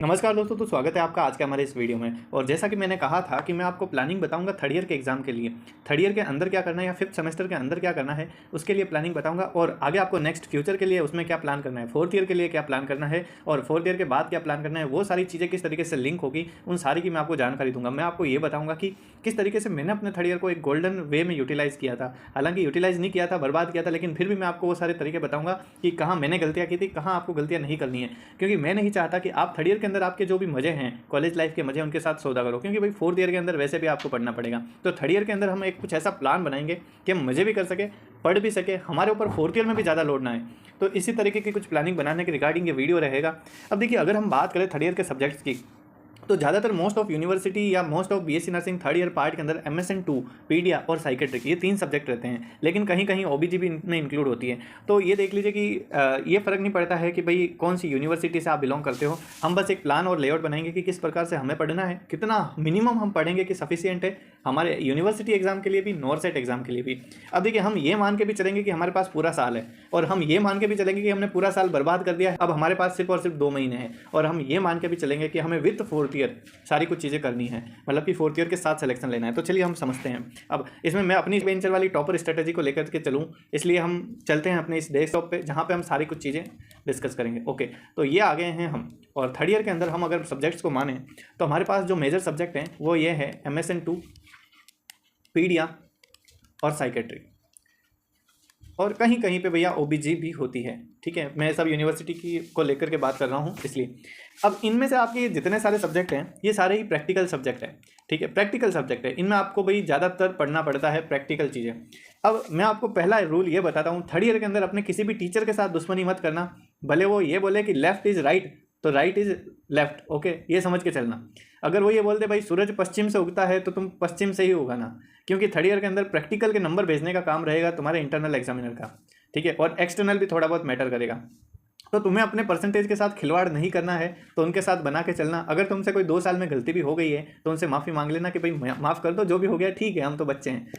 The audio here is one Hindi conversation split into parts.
नमस्कार दोस्तों, तो स्वागत है आपका आज के हमारे इस वीडियो में। और जैसा कि मैंने कहा था कि मैं आपको प्लानिंग बताऊंगा थर्ड ईयर के एग्जाम के लिए। थर्ड ईयर के अंदर क्या करना है या फिफ्थ सेमेस्टर के अंदर क्या करना है, उसके लिए प्लानिंग बताऊंगा। और आगे आपको नेक्स्ट फ्यूचर के लिए उसमें क्या प्लान करना है, फोर्थ ईयर के लिए क्या प्लान करना है और फोर्थ ईयर के बाद क्या प्लान करना है, वो सारी चीज़ें किस तरीके से लिंक होगी, उन सारी की मैं आपको जानकारी दूंगा। मैं आपको ये बताऊँगा कि किस तरीके से मैंने अपने थर्ड ईयर को एक गोल्डन वे में यूटिलाइज़ किया था। हालांकि यूटिलाइज़ नहीं किया था, बर्बाद किया था, लेकिन फिर भी मैं आपको वो सारे तरीके बताऊँगा कि कहाँ मैंने गलतियाँ की थी, कहाँ आपको गलतियाँ नहीं करनी है। क्योंकि मैं नहीं चाहता कि आप थर्ड ईयर के अंदर आपके जो भी मजे हैं, कॉलेज लाइफ के मजे, उनके साथ सौदा करो। क्योंकि भाई फोर्थ ईयर के अंदर वैसे भी आपको पढ़ना पड़ेगा। तो थर्ड ईयर के अंदर हम एक कुछ ऐसा प्लान बनाएंगे कि हम मजे भी कर सके, पढ़ भी सके, हमारे ऊपर फोर्थ ईयर में भी ज़्यादा लोड ना आए। तो इसी तरीके की कुछ प्लानिंग बनाने के रिगार्डिंग ये वीडियो रहेगा। अब देखिए, अगर हम बात करें थर्ड ईयर के सब्जेक्ट्स की, तो ज़्यादातर मोस्ट ऑफ यूनिवर्सिटी या most of BSc nursing third year part के अंदर MSN2, पीडिया और साइकेट्रिक, ये 3 सब्जेक्ट रहते हैं। लेकिन कहीं कहीं OBG भी इनमें इंक्लूड होती है। तो ये देख लीजिए कि ये फ़र्क नहीं पड़ता है कि भाई कौन सी यूनिवर्सिटी से आप बिलोंग करते हो। हम बस एक प्लान और लेआउट बनाएंगे कि किस प्रकार से हमें पढ़ना है, कितना मिनिमम हम पढ़ेंगे कि सफिशियंट है हमारे यूनिवर्सिटी एग्जाम के लिए भी, नॉर्सेट एग्जाम के लिए भी। अब देखिए, हम ये मान के भी चलेंगे कि हमारे पास पूरा साल है, और हम ये मान के भी चलेंगे कि हमने पूरा साल बर्बाद कर दिया है, अब हमारे पास सिर्फ और सिर्फ 2 महीने हैं। और हम ये मान के भी चलेंगे कि हमें विथ फोर्थ ईयर सारी कुछ चीज़ें करनी है, मतलब कि फोर्थ ईयर के साथ सिलेक्शन लेना है। तो चलिए हम समझते हैं। अब इसमें मैं अपनी वेंचर वाली टॉपर स्ट्रेटेजी को लेकर के चलूँ, इसलिए हम चलते हैं अपने इस डेस्कटॉप पे, जहाँ पे हम सारी कुछ चीज़ें डिस्कस करेंगे। ओके, तो ये आ गए हैं हम। और थर्ड ईयर के अंदर हम अगर सब्जेक्ट्स को माने, तो हमारे पास जो मेजर सब्जेक्ट हैं वो ये है MSN2, पीडिया और साइकेट्री। और कहीं कहीं पे भैया OBG भी होती है। ठीक है, मैं सब यूनिवर्सिटी की को लेकर के बात कर रहा हूँ इसलिए। अब इनमें से आपके जितने सारे सब्जेक्ट हैं, ये सारे ही प्रैक्टिकल सब्जेक्ट हैं। ठीक है, प्रैक्टिकल सब्जेक्ट है, इनमें आपको भाई ज़्यादातर पढ़ना पड़ता है प्रैक्टिकल चीज़ें। अब मैं आपको पहला रूल ये बताता हूँ, थर्ड ईयर के अंदर अपने किसी भी टीचर के साथ दुश्मनी मत करना। भले वो ये बोले कि लेफ्ट इज़ राइट, तो राइट इज़ लेफ्ट। ओके, ये समझ के चलना। अगर वो ये बोल दे भाई सूरज पश्चिम से उगता है, तो तुम पश्चिम से ही उगाना। क्योंकि थर्ड ईयर के अंदर प्रैक्टिकल के नंबर भेजने का काम रहेगा तुम्हारे इंटरनल एग्जामिनर का। ठीक है, और एक्सटर्नल भी थोड़ा बहुत मैटर करेगा। तो तुम्हें अपने परसेंटेज के साथ खिलवाड़ नहीं करना है, तो उनके साथ बना के चलना। अगर तुमसे कोई 2 साल में गलती भी हो गई है, तो उनसे माफ़ी मांग लेना कि भाई माफ़ कर दो, जो भी हो गया ठीक है, हम तो बच्चे हैं।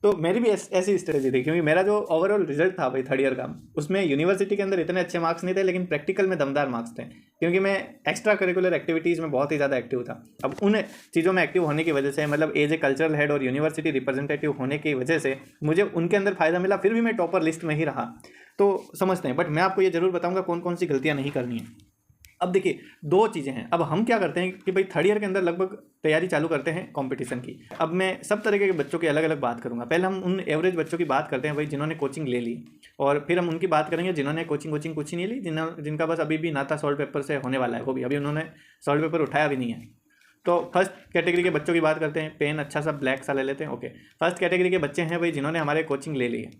तो मेरी भी ऐसी स्ट्रेटेजी थी, क्योंकि मेरा जो ओवरऑल रिजल्ट था भाई थर्ड ईयर का, उसमें यूनिवर्सिटी के अंदर इतने अच्छे मार्क्स नहीं थे, लेकिन प्रैक्टिकल में दमदार मार्क्स थे। क्योंकि मैं एक्स्ट्रा करिकुलर एक्टिविटीज़ में बहुत ही ज़्यादा एक्टिव था। अब उन चीज़ों में एक्टिव होने की वजह से, मतलब एज ए कल्चरल हेड और यूनिवर्सिटी रिप्रेजेंटेटिव होने की वजह से मुझे उनके अंदर फ़ायदा मिला। फिर भी मैं टॉपर लिस्ट में ही रहा। तो समझते हैं, बट मैं आपको ये जरूर बताऊंगा कौन कौन सी गलतियां नहीं करनी है। अब देखिए, 2 चीज़ें हैं। अब हम क्या करते हैं कि भाई थर्ड ईयर के अंदर लगभग तैयारी चालू करते हैं कंपटीशन की। अब मैं सब तरीके के बच्चों की अलग अलग बात करूंगा। पहले हम उन एवरेज बच्चों की बात करते हैं भाई, जिन्होंने कोचिंग ले ली। और फिर हम उनकी बात करेंगे जिन्होंने कोचिंग कुछ ही नहीं ली, जिनका बस अभी भी नाता सॉल्व पेपर से होने वाला है, वो भी अभी उन्होंने सॉल्व पेपर उठाया भी नहीं है। तो फर्स्ट कैटेगरी के बच्चों की बात करते हैं। पेन अच्छा सा ब्लैक सा ले लेते हैं। ओके, फर्स्ट कैटेगरी के बच्चे हैं भाई जिन्होंने हमारे कोचिंग ले ली है।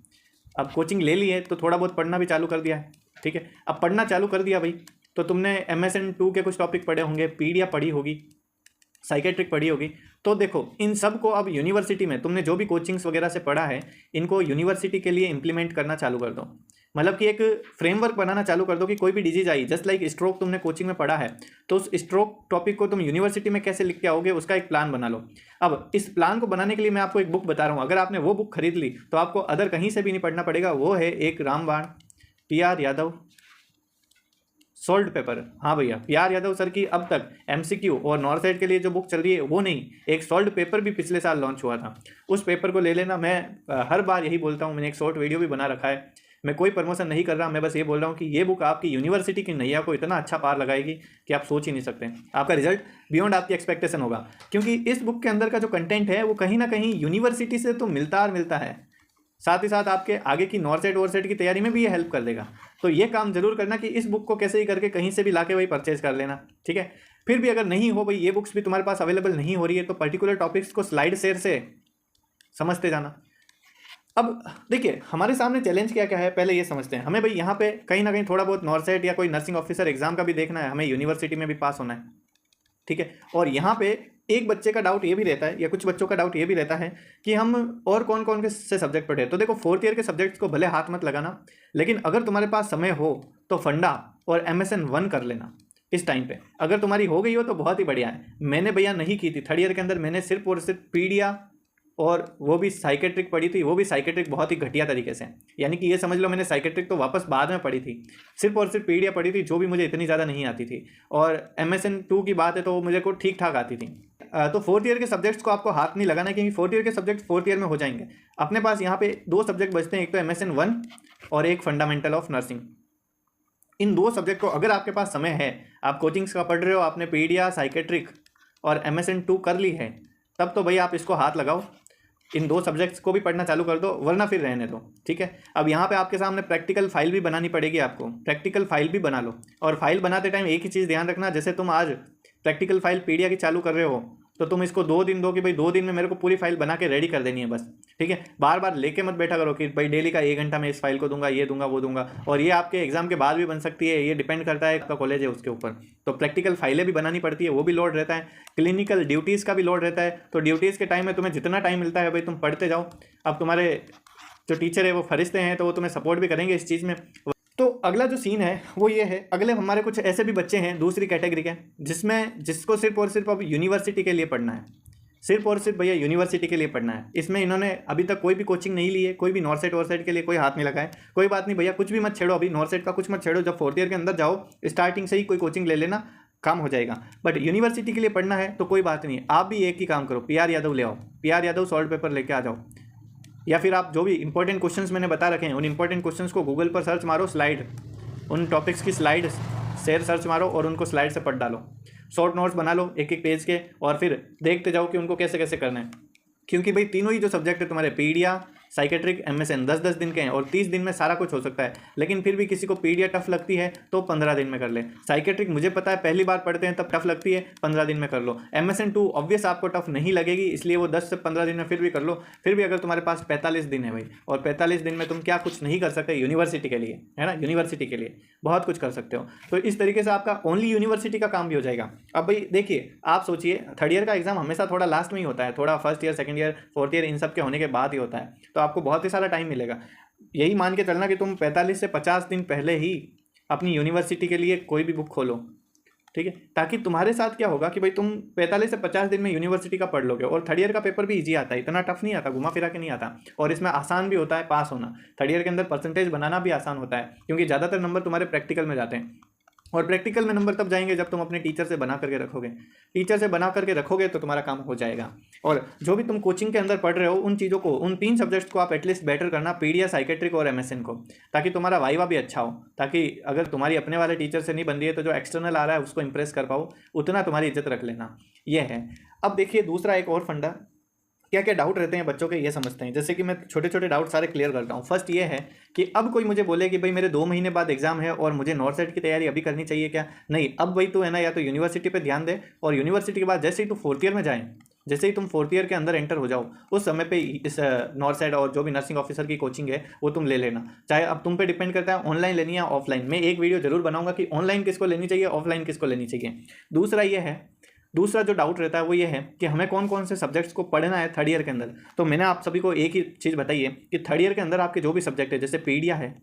अब कोचिंग ले ली है तो थोड़ा बहुत पढ़ना भी चालू कर दिया है। ठीक है, अब पढ़ना चालू कर दिया भाई, तो तुमने MSN2 के कुछ टॉपिक पढ़े होंगे, पीडिया पढ़ी होगी, साइकेट्रिक पढ़ी होगी। तो देखो, इन सब को अब यूनिवर्सिटी में तुमने जो भी कोचिंग्स वगैरह से पढ़ा है, इनको यूनिवर्सिटी के लिए इंप्लीमेंट करना चालू कर दो। मतलब कि एक फ्रेमवर्क बनाना चालू कर दो कि कोई भी डिजीज आई, जस्ट लाइक स्ट्रोक तुमने कोचिंग में पढ़ा है, तो उस स्ट्रोक टॉपिक को तुम यूनिवर्सिटी में कैसे लिख के आओगे, उसका एक प्लान बना लो। अब इस प्लान को बनाने के लिए मैं आपको एक बुक बता रहा हूँ। अगर आपने वो बुक खरीद ली तो आपको अदर कहीं से भी नहीं पढ़ना पड़ेगा। वो है एक रामबाण PR यादव सोल्ड पेपर। हाँ भैया, PR यादव सर की अब तक MCQ और नॉर्थ के लिए जो बुक चल रही है वो नहीं, एक सोल्ड पेपर भी पिछले साल लॉन्च हुआ था, उस पेपर को ले लेना। मैं हर बार यही बोलता हूँ, मैंने एक शॉर्ट वीडियो भी बना रखा है। मैं कोई प्रमोशन नहीं कर रहा, मैं बस ये बोल रहा हूँ कि ये बुक आपकी यूनिवर्सिटी की नैया को इतना अच्छा पार लगाएगी कि आप सोच ही नहीं सकते। आपका रिजल्ट बियॉन्ड आपकी एक्सपेक्टेशन होगा। क्योंकि इस बुक के अंदर का जो कंटेंट है वो कहीं ना कहीं यूनिवर्सिटी से तो मिलता है, साथ ही साथ आपके आगे की नॉर्सेट वॉरसेट की तैयारी में भी ये हेल्प कर देगा। तो ये काम जरूर करना कि इस बुक को कैसे ही करके कहीं से भी लाके वही परचेज कर लेना। ठीक है, फिर भी अगर नहीं हो भाई, ये बुक्स भी तुम्हारे पास अवेलेबल नहीं हो रही है, तो पर्टिकुलर टॉपिक्स को स्लाइड शेयर से समझते जाना। अब देखिए, हमारे सामने चैलेंज क्या क्या है, पहले ये समझते हैं। हमें भाई यहाँ पे कहीं ना कहीं थोड़ा बहुत नॉर्सेट या कोई नर्सिंग ऑफिसर एग्जाम का भी देखना है, हमें यूनिवर्सिटी में भी पास होना है। ठीक है, और यहाँ पे एक बच्चे का डाउट ये भी रहता है, या कुछ बच्चों का डाउट ये भी रहता है कि हम और कौन कौन से सब्जेक्ट पढ़े। तो देखो, फोर्थ ईयर के सब्जेक्ट्स को भले हाथ मत लगाना, लेकिन अगर तुम्हारे पास समय हो तो फंडा और MSN1 कर लेना इस टाइम पे। अगर तुम्हारी हो गई हो तो बहुत ही बढ़िया है। मैंने भैया नहीं की थी थर्ड ईयर के अंदर, मैंने सिर्फ और सिर्फ पीडिया और वो भी साइकेट्रिक पढ़ी थी, वो भी साइकेट्रिक बहुत ही घटिया तरीके से। यानी कि ये समझ लो मैंने साइकेट्रिक तो वापस बाद में पढ़ी थी, सिर्फ और सिर्फ पीडिया पढ़ी थी, जो भी मुझे इतनी ज़्यादा नहीं आती थी। और MSN 2 की बात है तो वो मुझे को ठीक ठाक आती थी। तो फोर्थ ईयर के सब्जेक्ट्स को आपको हाथ नहीं लगाना है, क्योंकि फोर्थ ईयर के सब्जेक्ट फोर्थ ईयर में हो जाएंगे। अपने पास यहाँ पे 2 सब्जेक्ट बचते हैं, एक तो MSN 1 और एक fundamental of nursing. In 2 subject को अगर आपके पास समय है, आप कोचिंग्स का पढ़ रहे हो, आपने पीडिया, साइकेट्रिक और MSN 2 कर ली है, तब तो भाई आप इसको हाथ लगाओ, इन 2 सब्जेक्ट्स को भी पढ़ना चालू कर दो, वरना फिर रहने दो। ठीक है, अब यहाँ पे आपके सामने प्रैक्टिकल फाइल भी बनानी पड़ेगी आपको, प्रैक्टिकल फाइल भी बना लो। और फाइल बनाते टाइम एक ही चीज़ ध्यान रखना, जैसे तुम आज प्रैक्टिकल फाइल पीडिया की चालू कर रहे हो तो तुम इसको 2 दिन दो कि भाई 2 दिन में मेरे को पूरी फाइल बना के रेडी कर देनी है बस। ठीक है, बार बार लेके मत बैठा करो कि भाई डेली का 1 घंटा मैं इस फाइल को दूंगा, ये दूंगा, वो दूंगा। और ये आपके एग्जाम के बाद भी बन सकती है, ये डिपेंड करता है आपका कॉलेज है उसके ऊपर। तो प्रैक्टिकल फाइलें भी बनानी पड़ती है, वो भी लोड रहता है। क्लिनिकल ड्यूटीज़ का भी लोड रहता है। तो ड्यूटीज़ के टाइम में तुम्हें जितना टाइम मिलता है भाई तुम पढ़ते जाओ। अब तुम्हारे जो टीचर है वो फरिश्ते हैं, तो वो तुम्हें सपोर्ट भी करेंगे इस चीज़ में। तो अगला जो सीन है वो ये है, अगले हमारे कुछ ऐसे भी बच्चे हैं दूसरी कैटेगरी के, जिसको सिर्फ और सिर्फ अब यूनिवर्सिटी के लिए पढ़ना है, सिर्फ और सिर्फ भैया यूनिवर्सिटी के लिए पढ़ना है। इसमें इन्होंने अभी तक कोई भी कोचिंग नहीं ली है, कोई भी नॉर्सेट वॉर्सेट के लिए कोई हाथ नहीं लगाए। कोई बात नहीं भैया, कुछ भी मत छेड़ो, अभी नॉर्सेट का कुछ मत छेड़ो, जब फोर्थ ईयर के अंदर जाओ स्टार्टिंग से ही कोई कोचिंग ले लेना, काम हो जाएगा। बट यूनिवर्सिटी के लिए पढ़ना है तो कोई बात नहीं, आप भी एक ही काम करो, PR यादव ले आओ, PR यादव सॉल्व पेपर लेके आ जाओ। या फिर आप जो भी इंपॉर्टेंट क्वेश्चंस मैंने बता रखे हैं उन इंपॉर्टेंट क्वेश्चंस को गूगल पर सर्च मारो, स्लाइड, उन टॉपिक्स की स्लाइड शेयर सर्च मारो और उनको स्लाइड से पढ़ डालो। शॉर्ट नोट्स बना लो एक एक पेज के, और फिर देखते जाओ कि उनको कैसे कैसे करना है। क्योंकि भाई तीनों ही जो सब्जेक्ट है तुम्हारे पीडिया, साइकेट्रिक, MSN 10-10 दिन के हैं और 30 दिन में सारा कुछ हो सकता है। लेकिन फिर भी किसी को पीडिया टफ लगती है तो 15 दिन में कर ले। साइकेट्रिक मुझे पता है पहली बार पढ़ते हैं तब टफ लगती है, 15 दिन में कर लो। MSN 2 ऑब्वियस आपको टफ नहीं लगेगी, इसलिए वो 10 से 15 दिन में फिर भी कर लो। फिर भी अगर तुम्हारे पास 45 दिन है भाई, और 45 दिन में तुम क्या कुछ नहीं कर सकते यूनिवर्सिटी के लिए, है ना, यूनिवर्सिटी के लिए बहुत कुछ कर सकते हो। तो इस तरीके से आपका ओनली यूनिवर्सिटी का काम भी हो जाएगा। अब भाई देखिए, आप सोचिए थर्ड ईयर का एग्जाम हमेशा थोड़ा लास्ट में ही होता है, थोड़ा first year, second year, fourth year in सब के होने के बाद ही होता है, तो आपको बहुत ही सारा टाइम मिलेगा। यही मान के चलना कि तुम 45 से 50 दिन पहले ही अपनी यूनिवर्सिटी के लिए कोई भी बुक खोलो, ठीक है, ताकि तुम्हारे साथ क्या होगा कि भाई तुम 45 से 50 दिन में यूनिवर्सिटी का पढ़ लोगे। और थर्ड ईयर का पेपर भी इजी आता है, इतना टफ नहीं आता, घुमा फिरा के नहीं आता, और इसमें आसान भी होता है पास होना। थर्ड ईयर के अंदर परसेंटेज बनाना भी आसान होता है, क्योंकि ज़्यादातर नंबर तुम्हारे प्रैक्टिकल में जाते हैं। और प्रैक्टिकल में नंबर तब जाएंगे जब तुम अपने टीचर से बना करके रखोगे। टीचर से बना करके रखोगे तो तुम्हारा काम हो जाएगा। और जो भी तुम कोचिंग के अंदर पढ़ रहे हो उन चीज़ों को, उन 3 सब्जेक्ट्स को आप एटलीस्ट बेटर करना, पीडिया, साइकेट्रिक और MSN को, ताकि तुम्हारा वाइवा भी अच्छा हो, ताकि अगर तुम्हारी अपने वाले टीचर से नहीं बन रही है तो जो एक्सटर्नल आ रहा है उसको इंप्रेस कर पाओ, उतना तुम्हारी इज्जत रख लेना, ये है। अब देखिए दूसरा एक और फंडा, क्या क्या डाउट रहते हैं बच्चों के ये समझते हैं। जैसे कि मैं छोटे छोटे डाउट सारे क्लियर करता हूँ। फर्स्ट ये है कि अब कोई मुझे बोले कि भाई मेरे 2 महीने बाद एग्जाम है और मुझे नॉर्सेट की तैयारी अभी करनी चाहिए क्या? नहीं, अब भाई तो है ना, या तो यूनिवर्सिटी पे ध्यान दे, और यूनिवर्सिटी के बाद जैसे ही तू फोर्थ ईयर में जाए, जैसे ही तुम फोर्थ ईयर के अंदर एंटर हो जाओ, उस समय पे इस नॉर्सेट और जो भी नर्सिंग ऑफिसर की कोचिंग है वो तुम ले लेना। चाहे अब तुम पे डिपेंड करता है ऑनलाइन लेनी है ऑफलाइन। मैं एक वीडियो जरूर बनाऊंगा कि ऑनलाइन किसको लेनी चाहिए, ऑफलाइन किसको लेनी चाहिए। दूसरा ये है, दूसरा जो डाउट रहता है वो ये है कि हमें कौन कौन से सब्जेक्ट्स को पढ़ना है थर्ड ईयर के अंदर। तो मैंने आप सभी को एक ही चीज़ बताई है कि थर्ड ईयर के अंदर आपके जो भी सब्जेक्ट है, जैसे पीडिया है,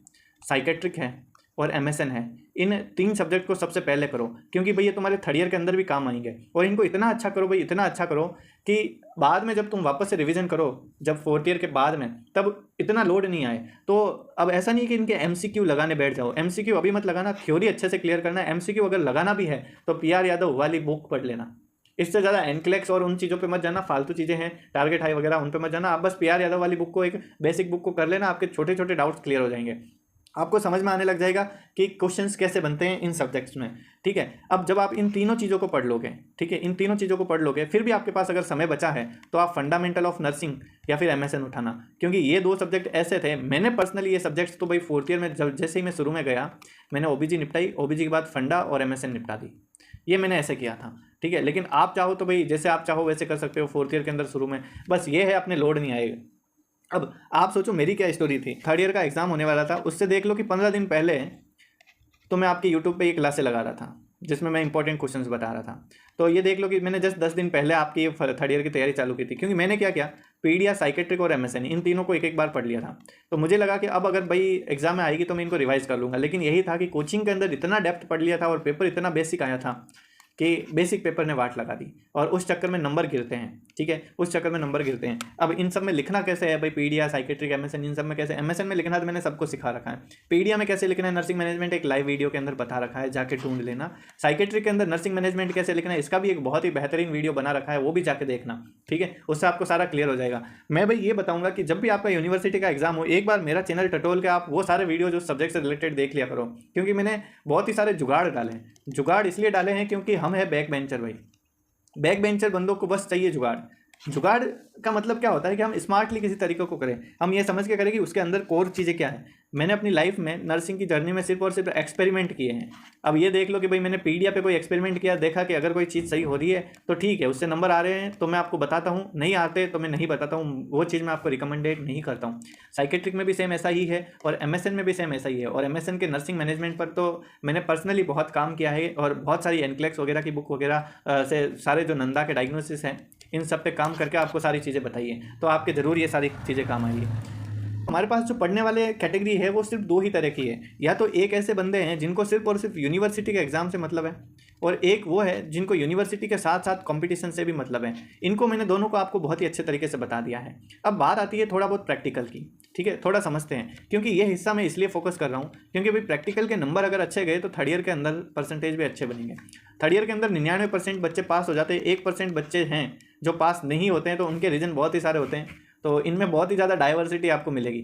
साइकेट्रिक है और MSN है, इन 3 सब्जेक्ट को सबसे पहले करो, क्योंकि भाई ये तुम्हारे थर्ड ईयर के अंदर भी काम आएंगे। और इनको इतना अच्छा करो भाई, इतना अच्छा करो कि बाद में जब तुम वापस से रिवीजन करो, जब फोर्थ ईयर के बाद में, तब इतना लोड नहीं आए। तो अब ऐसा नहीं कि इनके MCQ लगाने बैठ जाओ, MCQ अभी मत लगाना, थ्योरी अच्छे से क्लियर करना है। MCQ अगर लगाना भी है तो PR यादव वाली बुक पढ़ लेना, इससे ज़्यादा एनक्लेक्स और उन चीज़ों पे मत जाना, फालतू चीज़ें हैं टारगेट हाई वगैरह उन पे मत जाना। आप बस PR यादव वाली बुक को, एक बेसिक बुक को कर लेना, आपके छोटे छोटे डाउट्स क्लियर हो जाएंगे, आपको समझ में आने लग जाएगा कि क्वेश्चंस कैसे बनते हैं इन सब्जेक्ट्स में, ठीक है। अब जब आप इन तीनों चीज़ों को पढ़ लोगे, ठीक है, इन तीनों चीज़ों को पढ़ लोगे, फिर भी आपके पास अगर समय बचा है तो आप फंडामेंटल ऑफ नर्सिंग या फिर MSN उठाना, क्योंकि ये 2 सब्जेक्ट ऐसे थे। मैंने पर्सनली ये सब्जेक्ट्स तो भाई फोर्थ ईयर में जैसे ही मैं शुरू में गया, मैंने OBG निपटाई, OBG के बाद फंडा और MSN निपटा दी, ये मैंने ऐसे किया था, ठीक है। लेकिन आप चाहो तो भाई जैसे आप चाहो वैसे कर सकते हो फोर्थ ईयर के अंदर शुरू में, बस ये है अपने लोड नहीं आएगा। अब आप सोचो मेरी क्या स्टोरी थी, थर्ड ईयर का एग्जाम होने वाला था, उससे देख लो कि 15 दिन पहले तो मैं आपके यूट्यूब पे ये क्लासें लगा रहा था जिसमें मैं इंपॉर्टेंट क्वेश्चंस बता रहा था। तो ये देख लो कि मैंने जस्ट 10 दिन पहले आपकी ये थर्ड ईयर की तैयारी चालू की थी, क्योंकि मैंने क्या किया, पीडिया, साइकेट्रिक और MSN इन तीनों को एक एक बार पढ़ लिया था। तो मुझे लगा कि अब अगर भाई एग्जाम में आएगी तो मैं इनको रिवाइज कर लूँगा। लेकिन यही था कि कोचिंग के अंदर इतना डेप्थ पढ़ लिया था और पेपर इतना बेसिक आया था कि बेसिक पेपर ने वाट लगा दी और उस चक्कर में नंबर गिरते हैं, ठीक है, उस चक्कर में नंबर गिरते हैं। अब इन सब में लिखना कैसे है भाई, पीडिया, साइकेट्रिक, एमएसएन, इन सब में कैसे, एमएसएन में लिखना तो मैंने सबको सिखा रखा है। पीडिया में कैसे लिखना है नर्सिंग मैनेजमेंट एक लाइव वीडियो के अंदर बता रखा है, जाके ढूंढ लेना। साइकेट्रिक के अंदर नर्सिंग मैनेजमेंट कैसे लिखना है इसका भी एक बहुत ही बेहतरीन वीडियो बना रखा है, वो भी जाके देखना, ठीक है, उससे आपको सारा क्लियर हो जाएगा। मैं भाई ये बताऊंगा कि जब भी आपका यूनिवर्सिटी का एग्जाम हो, एक बार मेरा चैनल टटोल के आप वो सारे वीडियो जो सब्जेक्ट से रिलेटेड देख लिया करो, क्योंकि मैंने बहुत ही सारे जुगाड़ डाले हैं। जुगाड़ इसलिए डाले हैं क्योंकि हम है बैक बेंचर भाई, बैक बेंचर बंदों को बस चाहिए जुगाड़। जुगाड़ का मतलब क्या होता है कि हम स्मार्टली किसी तरीके को करें, हम ये समझ के करें कि उसके अंदर कोर चीज़ें क्या है। मैंने अपनी लाइफ में नर्सिंग की जर्नी में सिर्फ और सिर्फ एक्सपेरिमेंट किए हैं। अब ये देख लो कि भाई मैंने पीडिया पे कोई एक्सपेरिमेंट किया, देखा कि अगर कोई चीज़ सही हो रही है तो ठीक है, उससे नंबर आ रहे हैं तो मैं आपको बताता हूँ, नहीं आते तो मैं नहीं बताता हूँ, वो चीज़ मैं आपको रिकमेंडेड नहीं करता हूँ। साइकेट्रिक में भी सेम ऐसा ही है और एमएसएन में भी सेम ऐसा ही है। और एमएसएन के नर्सिंग मैनेजमेंट पर तो मैंने पर्सनली बहुत काम किया है और बहुत सारी एनक्लेक्स वगैरह की बुक वगैरह से सारे जो नंदा के डायग्नोसिस हैं इन सब पे काम करके आपको सारी चीज़ें बताइए, तो आपके ज़रूर ये सारी चीज़ें काम आएगी। हमारे पास जो पढ़ने वाले कैटेगरी है वो सिर्फ दो ही तरह की है, या तो एक ऐसे बंदे हैं जिनको सिर्फ और सिर्फ यूनिवर्सिटी के एग्ज़ाम से मतलब है, और एक वो है जिनको यूनिवर्सिटी के साथ साथ कंपटीशन से भी मतलब है। इनको मैंने दोनों को आपको बहुत ही अच्छे तरीके से बता दिया है। अब बात आती है थोड़ा बहुत प्रैक्टिकल की, ठीक है, थोड़ा समझते हैं, क्योंकि ये हिस्सा मैं इसलिए फोकस कर रहा हूँ क्योंकि भाई प्रैक्टिकल के नंबर अगर अच्छे गए तो थर्ड ईयर के अंदर परसेंटेज भी अच्छे बनेंगे। थर्ड ईयर के अंदर 99% बच्चे पास हो जाते हैं, 1% बच्चे हैं जो पास नहीं होते हैं, तो उनके रीज़न बहुत ही सारे होते हैं, तो इनमें बहुत ही ज़्यादा डाइवर्सिटी आपको मिलेगी।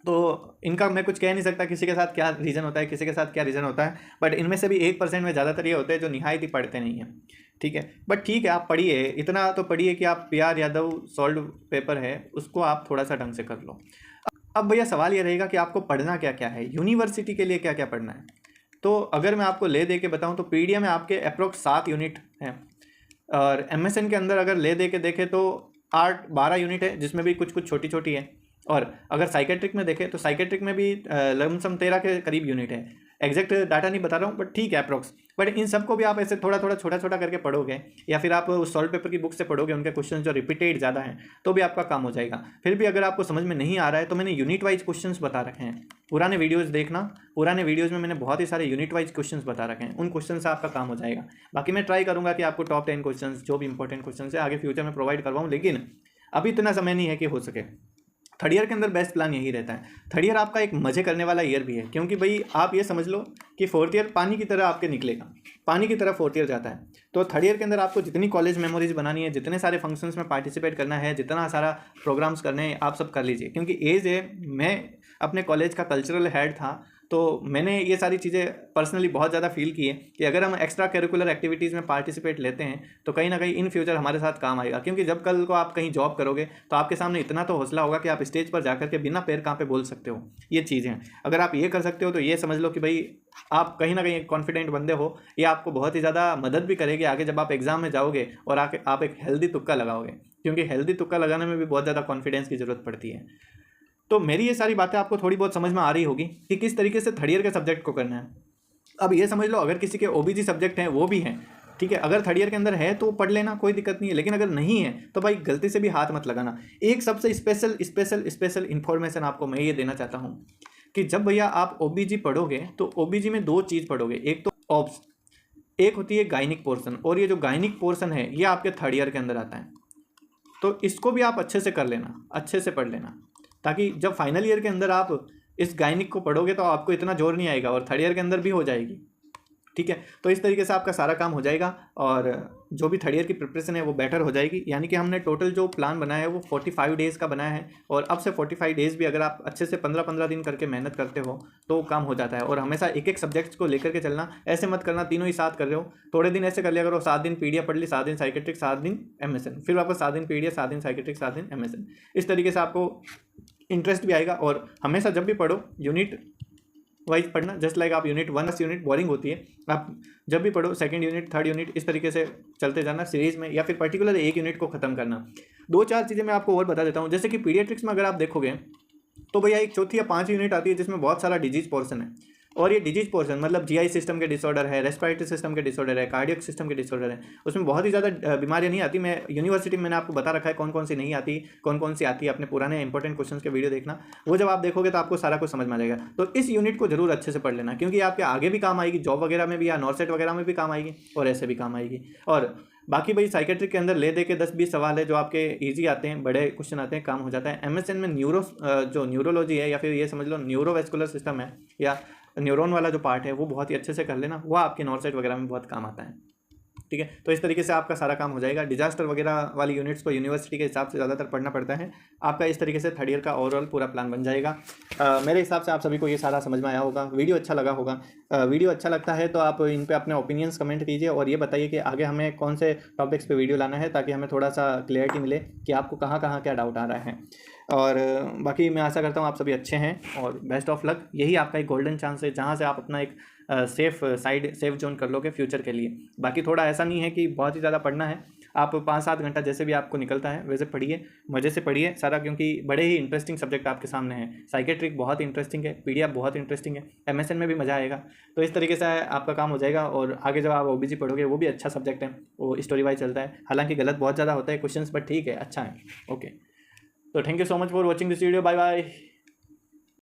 तो इनका मैं कुछ कह नहीं सकता किसी के साथ क्या रीज़न होता है, किसी के साथ क्या रीज़न होता है, बट इनमें से भी 1% में ज़्यादातर ये होते हैं जो निहायत ही पढ़ते नहीं हैं, ठीक है। बट ठीक है, आप पढ़िए, इतना तो पढ़िए कि आप PR यादव सॉल्व पेपर है उसको आप थोड़ा सा ढंग से कर लो। अब भैया सवाल ये रहेगा कि आपको पढ़ना क्या क्या है, यूनिवर्सिटी के लिए क्या क्या पढ़ना है। तो अगर मैं आपको ले दे के बताऊँ तो पीडिया में आपके अप्रोक्स 7 यूनिट हैं, और एमएसएन के अंदर अगर ले दे के देखें तो 12 यूनिट है, जिसमें भी कुछ कुछ छोटी छोटी है। और अगर साइकेट्रिक में देखें तो साइकेट्रिक में भी लमसम 13 के करीब यूनिट है। एग्जैक्ट डाटा नहीं बता रहा हूँ बट ठीक है अप्रोक्स। बट इन सबको भी आप ऐसे थोड़ा थोड़ा छोटा छोटा करके पढ़ोगे, या फिर आप उस सॉल्व पेपर की बुक से पढ़ोगे, उनके क्वेश्चन जो रिपीटेड ज़्यादा हैं, तो भी आपका काम हो जाएगा। फिर भी अगर आपको समझ में नहीं आ रहा है तो मैंने यूनिट वाइज क्वेश्चंस बता रखे हैं, पुराने वीडियोज़ देखना, पुराने वीडियोज़ में मैंने बहुत ही सारे यूनिट वाइज क्वेश्चंस बता रखे हैं, उन क्वेश्चन से आपका काम हो जाएगा। बाकी मैं ट्राई करूँगा कि आपको टॉप 10 क्वेश्चन जो भी इंपॉर्टेंट क्वेश्चन है आगे फ्यूचर में प्रोवाइड करवाऊँ, लेकिन अभी इतना समय नहीं है कि हो सके। थर्ड ईयर के अंदर बेस्ट प्लान यही रहता है। थर्ड ईयर आपका एक मज़े करने वाला ईयर भी है, क्योंकि भाई आप ये समझ लो कि फोर्थ ईयर पानी की तरह आपके निकलेगा, पानी की तरह फोर्थ ईयर जाता है। तो थर्ड ईयर के अंदर आपको जितनी कॉलेज मेमोरीज बनानी है, जितने सारे फंक्शंस में पार्टिसिपेट करना है, जितना सारा प्रोग्राम्स करने हैं, आप सब कर लीजिए। क्योंकि एज है, मैं अपने कॉलेज का कल्चरल हेड था, तो मैंने ये सारी चीज़ें पर्सनली बहुत ज़्यादा फील की है कि अगर हम एक्स्ट्रा करिकुलर एक्टिविटीज़ में पार्टिसिपेट लेते हैं तो कहीं ना कहीं इन फ्यूचर हमारे साथ काम आएगा। क्योंकि जब कल को आप कहीं जॉब करोगे तो आपके सामने इतना तो हौसला होगा कि आप स्टेज पर जाकर के बिना पैर कांपे बोल सकते हो। ये चीज़ें अगर आप ये कर सकते हो तो ये समझ लो कि भाई आप कहीं ना कहीं एक कॉन्फिडेंट बंदे हो। ये आपको बहुत ही ज़्यादा मदद भी करेगी आगे जब आप एग्ज़ाम में जाओगे और आके आप एक हेल्दी तुक्का लगाओगे, क्योंकि हेल्दी तुक्का लगाने में भी बहुत ज़्यादा कॉन्फिडेंस की ज़रूरत पड़ती है। तो मेरी ये सारी बातें आपको थोड़ी बहुत समझ में आ रही होगी कि किस तरीके से थर्ड ईयर के सब्जेक्ट को करना है। अब ये समझ लो अगर किसी के ओबीजी सब्जेक्ट हैं वो भी हैं, ठीक है, अगर थर्ड ईयर के अंदर है तो पढ़ लेना, कोई दिक्कत नहीं है। लेकिन अगर नहीं है तो भाई गलती से भी हाथ मत लगाना। एक सबसे स्पेशल स्पेशल स्पेशल इन्फॉर्मेशन आपको मैं ये देना चाहता हूँ कि जब भैया आप ओबीजी पढ़ोगे तो ओबीजी में दो चीज़ पढ़ोगे, एक तो ऑब्स, एक होती है गायनिक पोर्सन, और ये जो गायनिक पोर्सन है ये आपके थर्ड ईयर के अंदर आता है। तो इसको भी आप अच्छे से कर लेना, अच्छे से पढ़ लेना, ताकि जब फाइनल ईयर के अंदर आप इस गायनिक को पढ़ोगे तो आपको इतना जोर नहीं आएगा, और थर्ड ईयर के अंदर भी हो जाएगी, ठीक है। तो इस तरीके से आपका सारा काम हो जाएगा और जो भी थर्ड ईयर की प्रिपरेशन है वो बेटर हो जाएगी। यानी कि हमने टोटल जो प्लान बनाया है वो 45 डेज़ का बनाया है, और अब से 45 डेज़ भी अगर आप अच्छे से 15-15 दिन करके मेहनत करते हो तो काम हो जाता है। और हमेशा एक एक सब्जेक्ट्स को लेकर के चलना, ऐसे मत करना तीनों ही साथ कर रहे हो। थोड़े दिन ऐसे कर लिया करो, 7 दिन पीडिया पढ़ ली, 7 दिन साइकेट्रिक, 7 दिन एमएसएन, फिर वापस 7 दिन पीडिया, 7 दिन साइकेट्रिक, 7 दिन एमएसएन। इस तरीके से आपको इंटरेस्ट भी आएगा। और हमेशा जब भी पढ़ो यूनिट वाइज पढ़ना, जस्ट लाइक आप यूनिट 1 यूनिट बोरिंग होती है, आप जब भी पढ़ो सेकंड यूनिट, थर्ड यूनिट, इस तरीके से चलते जाना सीरीज में, या फिर पर्टिकुलर एक यूनिट को ख़त्म करना। 2-4 चीज़ें मैं आपको और बता देता हूँ। जैसे कि पीडियाट्रिक्स में अगर आप देखोगे तो भैया एक चौथी या 5 यूनिट आती है जिसमें बहुत सारा डिजीज पोर्सन है। और ये डिजीज पोर्शन मतलब जीआई सिस्टम के डिसऑर्डर है, रेस्पिरेटरी सिस्टम के डिसऑर्डर है, कार्डियक सिस्टम के डिसऑर्डर है, उसमें बहुत ही ज़्यादा बीमारियाँ नहीं आती। मैं यूनिवर्सिटी में मैंने आपको बता रखा है कौन कौन सी नहीं आती, कौन कौन सी आती है। अपने पुराने इंपॉर्टेंट क्वेश्चन के वीडियो देखना, वो जब आप देखोगे तो आपको सारा कुछ समझ में आ जाएगा। तो इस यूनिट को जरूर अच्छे से पढ़ लेना, क्योंकि आपके आगे भी काम आएगी, जॉब वगैरह में भी या नॉर्सेट वगैरह में भी काम आएगी और ऐसे भी काम आएगी। और बाकी भाई साइकेट्रिक के अंदर ले दे के 10-20 सवाल है जो आपके इजी आते हैं, बड़े क्वेश्चन आते हैं, काम हो जाता है। एमएसएन में जो न्यूरोलॉजी है या फिर ये समझ लो न्यूरोवेस्कुलर सिस्टम है या न्यूरॉन वाला जो पार्ट है वो बहुत ही अच्छे से कर लेना, वो आपके नॉर्सेट वगैरह में बहुत काम आता है। ठीक है, तो इस तरीके से आपका सारा काम हो जाएगा। डिजास्टर वगैरह वाली यूनिट्स को यूनिवर्सिटी के हिसाब से ज़्यादातर पढ़ना पड़ता है। आपका इस तरीके से थर्ड ईयर का ओवरऑल पूरा प्लान बन जाएगा। मेरे हिसाब से आप सभी को ये सारा समझ में आया होगा, वीडियो अच्छा लगा होगा। वीडियो अच्छा लगता है तो आप इन पे अपने ओपिनियंस कमेंट कीजिए और ये बताइए कि आगे हमें कौन से टॉपिक्स पे वीडियो लाना है, ताकि हमें थोड़ा सा क्लियरिटी मिले कि आपको कहाँ कहाँ क्या डाउट आ रहा है। और बाकी मैं आशा करता हूँ आप सभी अच्छे हैं और बेस्ट ऑफ लक। यही आपका एक गोल्डन चांस है जहाँ से आप अपना एक सेफ जोन कर लोगे फ्यूचर के लिए। बाकी थोड़ा ऐसा नहीं है कि बहुत ही ज़्यादा पढ़ना है, आप 5-7 घंटा जैसे भी आपको निकलता है वैसे पढ़िए, मज़े से पढ़िए सारा, क्योंकि बड़े ही इंटरेस्टिंग सब्जेक्ट आपके सामने हैं। साइकेट्रिक बहुत इंटरेस्टिंग है, पीडीएफ बहुत इंटरेस्टिंग है, एमएसएन में भी मज़ा आएगा। तो इस तरीके से आपका काम हो जाएगा। और आगे जब आप ओबीजी पढ़ोगे वो भी अच्छा सब्जेक्ट है, वो स्टोरी वाइज चलता है, हालांकि गलत बहुत ज़्यादा होता है क्वेश्चन, बट ठीक है, अच्छा है। ओके, तो thank you so much for watching this video, bye bye.